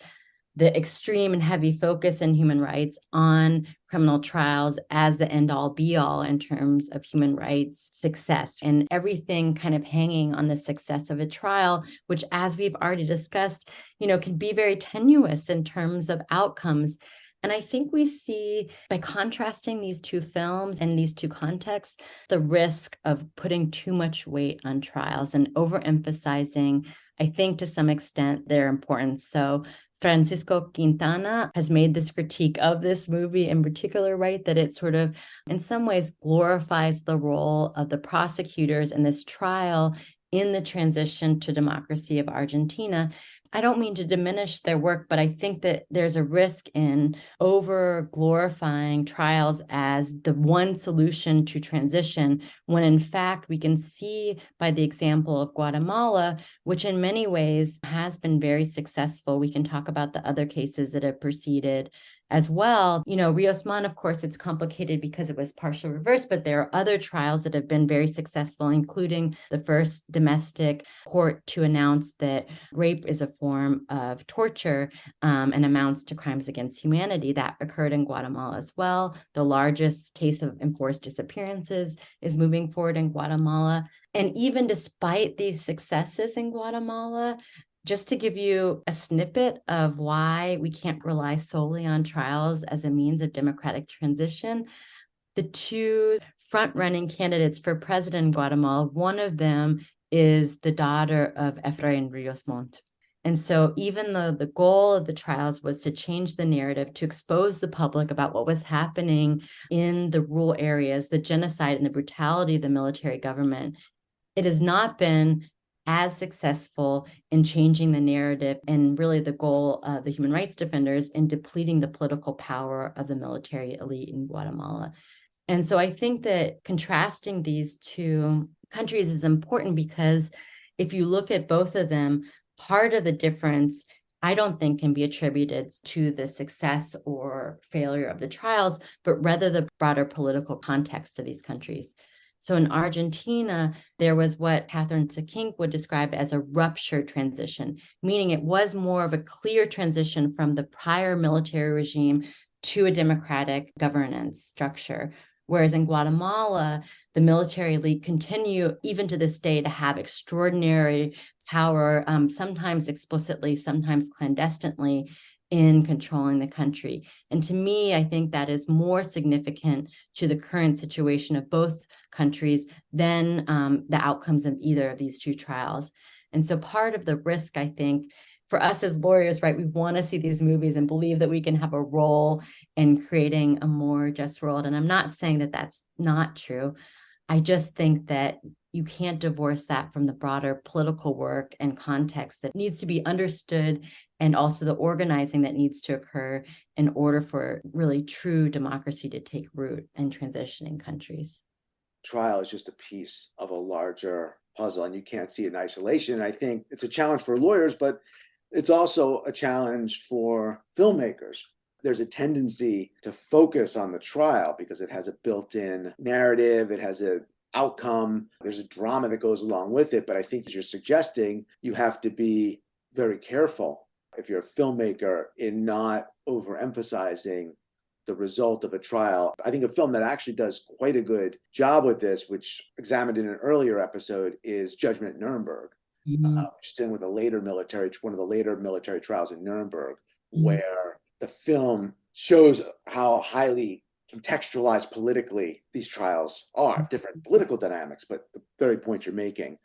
Speaker 2: the extreme and heavy focus in human rights on criminal trials as the end-all be-all in terms of human rights success, and everything kind of hanging on the success of a trial, which, as we've already discussed, can be very tenuous in terms of outcomes. And I think we see, by contrasting these two films and these two contexts, the risk of putting too much weight on trials and overemphasizing, I think, to some extent, their importance. So Francisco Quintana has made this critique of this movie in particular, right, that it sort of, in some ways, glorifies the role of the prosecutors in this trial in the transition to democracy of Argentina. I don't mean to diminish their work, but I think that there's a risk in over glorifying trials as the one solution to transition, when in fact we can see by the example of Guatemala, which in many ways has been very successful. We can talk about the other cases that have preceded as well. Ríos Montt, of course, it's complicated because it was partial reverse, but there are other trials that have been very successful, including the first domestic court to announce that rape is a form of torture and amounts to crimes against humanity. That occurred in Guatemala as well. The largest case of enforced disappearances is moving forward in Guatemala. And even despite these successes in Guatemala, just to give you a snippet of why we can't rely solely on trials as a means of democratic transition, the two front-running candidates for president in Guatemala, one of them is the daughter of Efraín Ríos Montt. And so even though the goal of the trials was to change the narrative, to expose the public about what was happening in the rural areas, the genocide and the brutality of the military government, it has not been as successful in changing the narrative and really the goal of the human rights defenders in depleting the political power of the military elite in Guatemala. And so I think that contrasting these two countries is important, because if you look at both of them, part of the difference, I don't think, can be attributed to the success or failure of the trials, but rather the broader political context of these countries. So in Argentina, there was what Catherine Sekink would describe as a ruptured transition, meaning it was more of a clear transition from the prior military regime to a democratic governance structure. Whereas in Guatemala, the military elite continue, even to this day, to have extraordinary power, sometimes explicitly, sometimes clandestinely, in controlling the country. And to me, I think that is more significant to the current situation of both countries than the outcomes of either of these two trials. And so part of the risk, I think, for us as lawyers, right, we want to see these movies and believe that we can have a role in creating a more just world. And I'm not saying that that's not true. I just think that you can't divorce that from the broader political work and context that needs to be understood, and also the organizing that needs to occur in order for really true democracy to take root in transitioning countries.
Speaker 1: Trial is just a piece of a larger puzzle, and you can't see it in isolation. And I think it's a challenge for lawyers, but it's also a challenge for filmmakers. There's a tendency to focus on the trial because it has a built-in narrative, it has an outcome, there's a drama that goes along with it. But I think, as you're suggesting, you have to be very careful, if you're a filmmaker, in not overemphasizing the result of a trial. I think a film that actually does quite a good job with this, which examined in an earlier episode, is Judgment at Nuremberg, which is dealing with one of the later military trials in Nuremberg, where the film shows how highly contextualized politically these trials are, different political dynamics, but the very point you're making.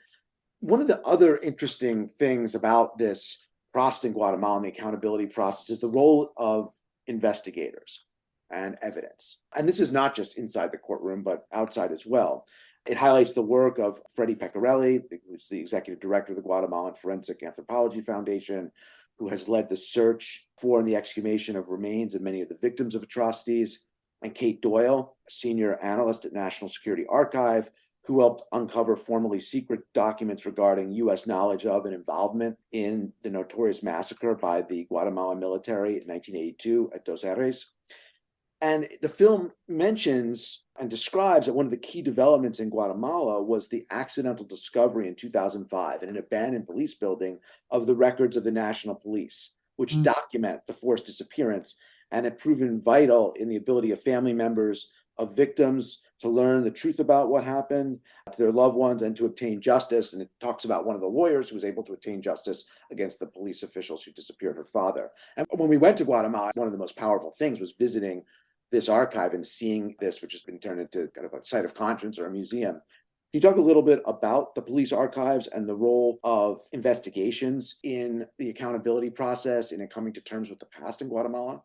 Speaker 1: One of the other interesting things about this process in Guatemala and the accountability process is the role of investigators and evidence. And this is not just inside the courtroom, but outside as well. It highlights the work of Freddie Pecorelli, who's the executive director of the Guatemalan Forensic Anthropology Foundation, who has led the search for and the exhumation of remains of many of the victims of atrocities, and Kate Doyle, a senior analyst at National Security Archive, who helped uncover formerly secret documents regarding U.S. knowledge of and involvement in the notorious massacre by the Guatemalan military in 1982 at Dos Eres. And the film mentions and describes that one of the key developments in Guatemala was the accidental discovery in 2005 in an abandoned police building of the records of the National Police, which document the forced disappearance and have proven vital in the ability of family members of victims to learn the truth about what happened to their loved ones and to obtain justice. And it talks about one of the lawyers who was able to obtain justice against the police officials who disappeared her father. And when we went to Guatemala, one of the most powerful things was visiting this archive and seeing this, which has been turned into kind of a site of conscience or a museum. Can you talk a little bit about the police archives and the role of investigations in the accountability process and in coming to terms with the past in Guatemala?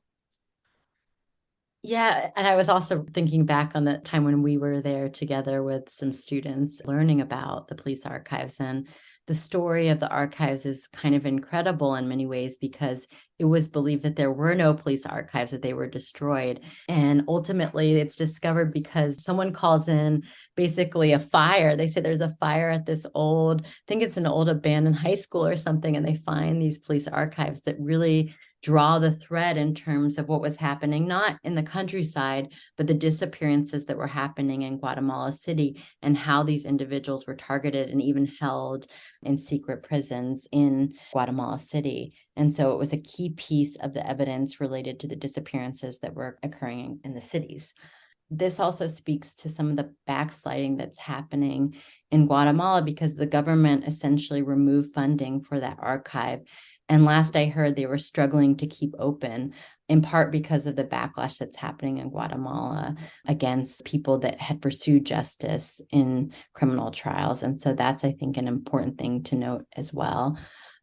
Speaker 2: Yeah, and I was also thinking back on the time when we were there together with some students learning about the police archives. And the story of the archives is kind of incredible in many ways because it was believed that there were no police archives, that they were destroyed. And ultimately, it's discovered because someone calls in basically a fire. They say there's a fire at this old, I think it's an old abandoned high school or something, and they find these police archives that really draw the thread in terms of what was happening, not in the countryside, but the disappearances that were happening in Guatemala City and how these individuals were targeted and even held in secret prisons in Guatemala City. And so it was a key piece of the evidence related to the disappearances that were occurring in the cities. This also speaks to some of the backsliding that's happening in Guatemala because the government essentially removed funding for that archive. And last I heard, they were struggling to keep open, in part because of the backlash that's happening in Guatemala against people that had pursued justice in criminal trials. And so that's, I think, an important thing to note as well.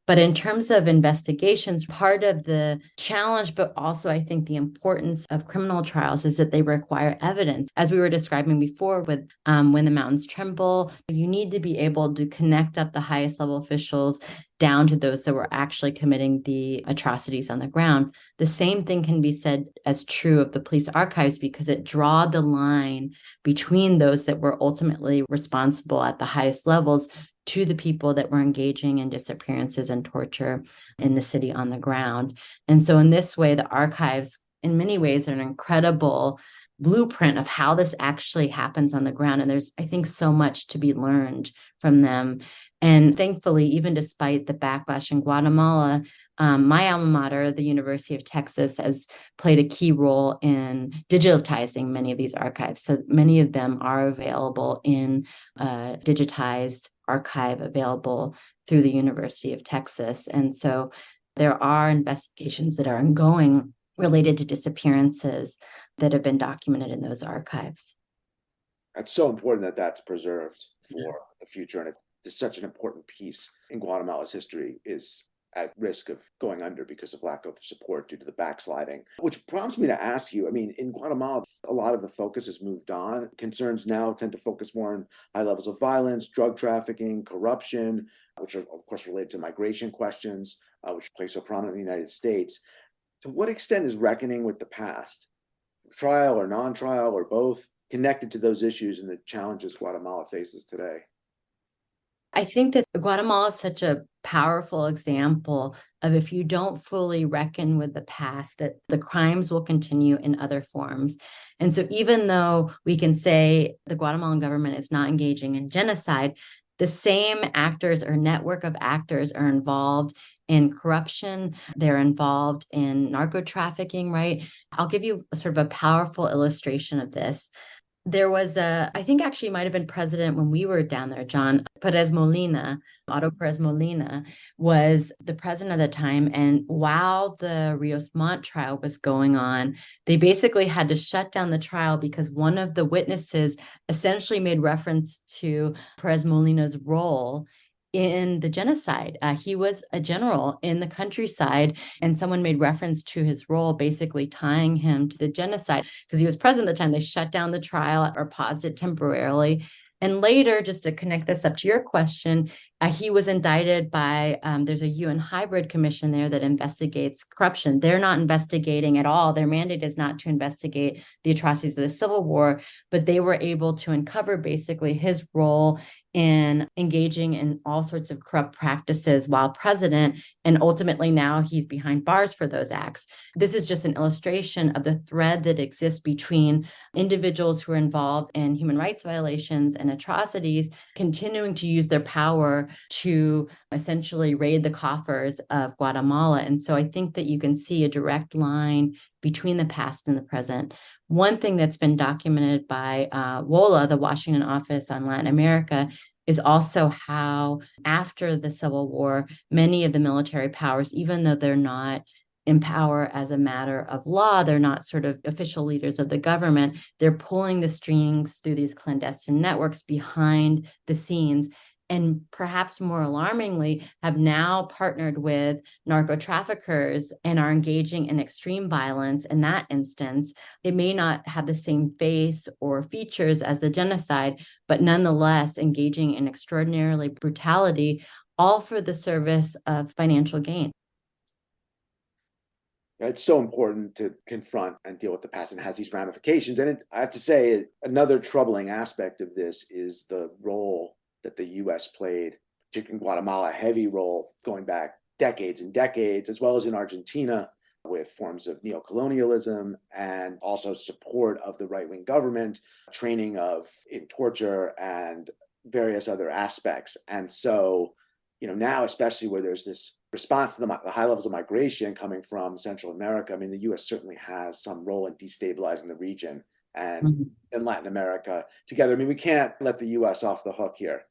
Speaker 2: But in terms of investigations, part of the challenge, but also I think the importance of criminal trials is that they require evidence. As we were describing before with When the Mountains Tremble, you need to be able to connect up the highest level officials down to those that were actually committing the atrocities on the ground. The same thing can be said as true of the police archives because it draws the line between those that were ultimately responsible at the highest levels to the people that were engaging in disappearances and torture in the city on the ground. And so in this way, the archives, in many ways, are an incredible blueprint of how this actually happens on the ground. And there's, I think, so much to be learned from them. And thankfully, even despite the backlash in Guatemala, my alma mater, the University of Texas, has played a key role in digitizing many of these archives. So many of them are available in digitized archive available through the University of Texas. And so there are investigations that are ongoing related to disappearances that have been documented in those archives.
Speaker 1: It's so important that that's preserved for the future. And it's such an important piece in Guatemala's history is at risk of going under because of lack of support due to the backsliding, which prompts me to ask you, I mean, in Guatemala, a lot of the focus has moved on. Concerns now tend to focus more on high levels of violence, drug trafficking, corruption, which are, of course, related to migration questions, which play so prominently in the United States. To what extent is reckoning with the past, trial or non-trial or both, connected to those issues and the challenges Guatemala faces today?
Speaker 2: I think that Guatemala is such a powerful example of if you don't fully reckon with the past, that the crimes will continue in other forms. And so even though we can say the Guatemalan government is not engaging in genocide, the same actors or network of actors are involved in corruption. They're involved in narco trafficking, right? I'll give you sort of a powerful illustration of this. There was I think actually might have been president when we were down there, John Perez Molina, Otto Perez Molina was the president at the time. And while the Ríos Montt trial was going on, they basically had to shut down the trial because one of the witnesses essentially made reference to Perez Molina's role in the genocide. He was a general in the countryside, and someone made reference to his role, basically tying him to the genocide because he was present at the time. They shut down the trial or paused it temporarily. And later, just to connect this up to your question, he was indicted by, there's a UN hybrid commission there that investigates corruption. They're not investigating at all. Their mandate is not to investigate the atrocities of the Civil War, but they were able to uncover basically his role in engaging in all sorts of corrupt practices while president. And ultimately now he's behind bars for those acts. This is just an illustration of the thread that exists between individuals who are involved in human rights violations and atrocities, continuing to use their power to essentially raid the coffers of Guatemala. And so I think that you can see a direct line between the past and the present. One thing that's been documented by WOLA, the Washington Office on Latin America, is also how after the Civil War, many of the military powers, even though they're not in power as a matter of law, they're not sort of official leaders of the government, they're pulling the strings through these clandestine networks behind the scenes, and perhaps more alarmingly, have now partnered with narco traffickers and are engaging in extreme violence. In that instance, it may not have the same face or features as the genocide, but nonetheless engaging in extraordinarily brutality, all for the service of financial gain.
Speaker 1: It's so important to confront and deal with the past, and has these ramifications. And I have to say, another troubling aspect of this is the role that the U.S. played, particularly in Guatemala, a heavy role going back decades and decades, as well as in Argentina, with forms of neocolonialism and also support of the right-wing government, training in torture and various other aspects. And so, now, especially where there's this response to the high levels of migration coming from Central America, I mean, the U.S. certainly has some role in destabilizing the region and in Latin America together. I mean, we can't let the U.S. off the hook here.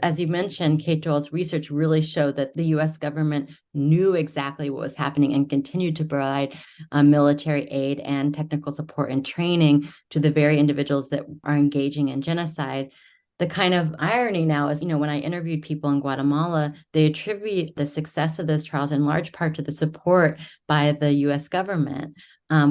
Speaker 2: As you mentioned, Kate Doyle's research really showed that the U.S. government knew exactly what was happening and continued to provide military aid and technical support and training to the very individuals that are engaging in genocide. The kind of irony now is, when I interviewed people in Guatemala, they attribute the success of those trials in large part to the support by the U.S. government,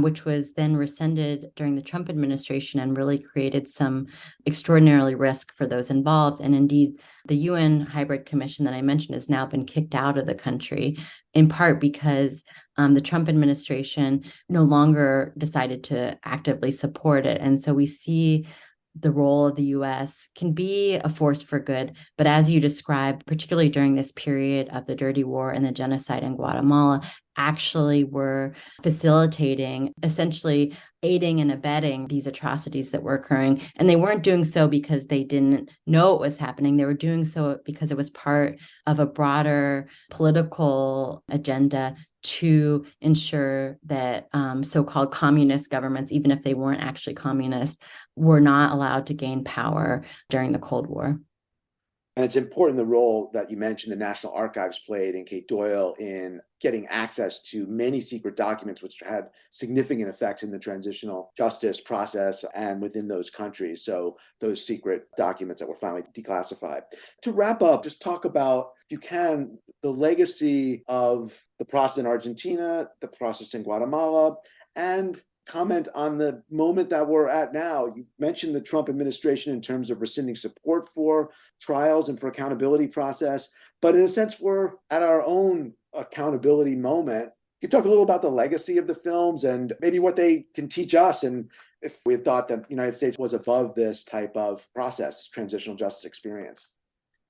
Speaker 2: which was then rescinded during the Trump administration and really created some extraordinarily risk for those involved. And indeed, the UN hybrid commission that I mentioned has now been kicked out of the country, in part because the Trump administration no longer decided to actively support it. And so we see the role of the U.S. can be a force for good. But as you described, particularly during this period of the dirty war and the genocide in Guatemala, actually were facilitating, essentially aiding and abetting these atrocities that were occurring. And they weren't doing so because they didn't know it was happening. They were doing so because it was part of a broader political agenda to ensure that so-called communist governments, even if they weren't actually communist, were not allowed to gain power during the Cold War.
Speaker 1: And it's important the role that you mentioned the National Archives played in Kate Doyle in getting access to many secret documents, which had significant effects in the transitional justice process and within those countries. So those secret documents that were finally declassified. To wrap up, just talk about, if you can, the legacy of the process in Argentina, the process in Guatemala, and comment on the moment that we're at now. You mentioned the Trump administration in terms of rescinding support for trials and for accountability process, but in a sense, we're at our own accountability moment. Can you talk a little about the legacy of the films and maybe what they can teach us, and if we had thought that the United States was above this type of process, transitional justice experience?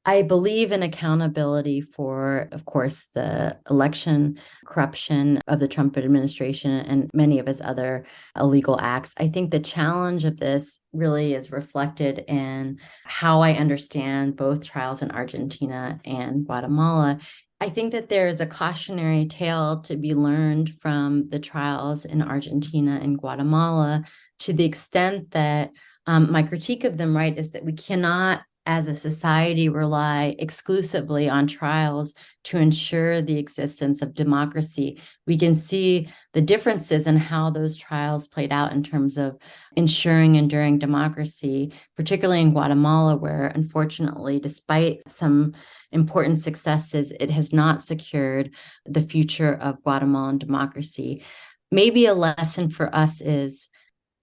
Speaker 2: I believe in accountability for, of course, the election corruption of the Trump administration and many of his other illegal acts. I think the challenge of this really is reflected in how I understand both trials in Argentina and Guatemala. I think that there is a cautionary tale to be learned from the trials in Argentina and Guatemala, to the extent that my critique of them, right, is that we cannot as a society rely exclusively on trials to ensure the existence of democracy. We can see the differences in how those trials played out in terms of ensuring enduring democracy, particularly in Guatemala, where unfortunately, despite some important successes, it has not secured the future of Guatemalan democracy. Maybe a lesson for us is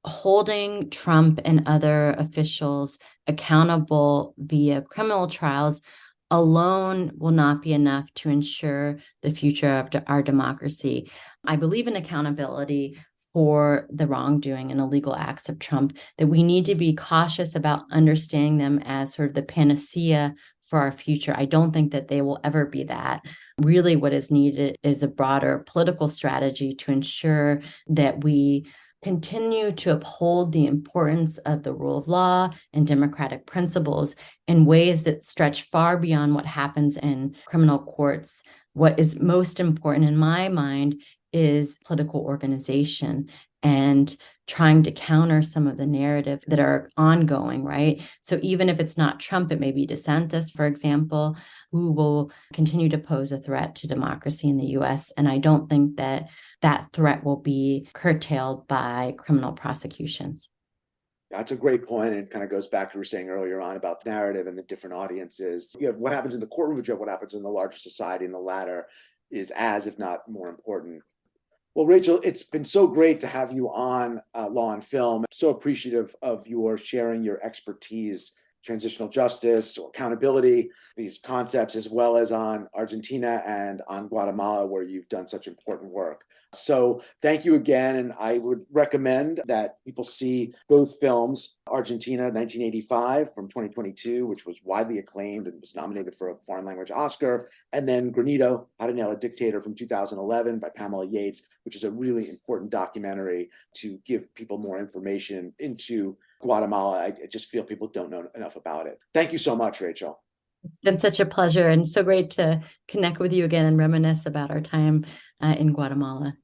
Speaker 2: holding Trump and other officials accountable via criminal trials alone will not be enough to ensure the future of our democracy. I believe in accountability for the wrongdoing and illegal acts of Trump, that we need to be cautious about understanding them as sort of the panacea for our future. I don't think that they will ever be that. Really, what is needed is a broader political strategy to ensure that we continue to uphold the importance of the rule of law and democratic principles in ways that stretch far beyond what happens in criminal courts. What is most important in my mind is political organization and trying to counter some of the narratives that are ongoing, right? So even if it's not Trump, it may be DeSantis, for example, who will continue to pose a threat to democracy in the US. And I don't think that that threat will be curtailed by criminal prosecutions.
Speaker 1: That's a great point, and it kind of goes back to what we were saying earlier on about narrative and the different audiences. You have what happens in the courtroom, but you have what happens in the larger society, and the latter is as, if not more important. Well, Rachel, it's been so great to have you on Law and Film. So appreciative of your sharing your expertise, transitional justice, accountability, these concepts, as well as on Argentina and on Guatemala, where you've done such important work. So thank you again. And I would recommend that people see both films, Argentina 1985 from 2022, which was widely acclaimed and was nominated for a foreign language Oscar, and then Granito, How to Nail a Dictator from 2011 by Pamela Yates, which is a really important documentary to give people more information into Guatemala. I just feel people don't know enough about it. Thank you so much, Rachel.
Speaker 2: It's been such a pleasure and so great to connect with you again and reminisce about our time in Guatemala.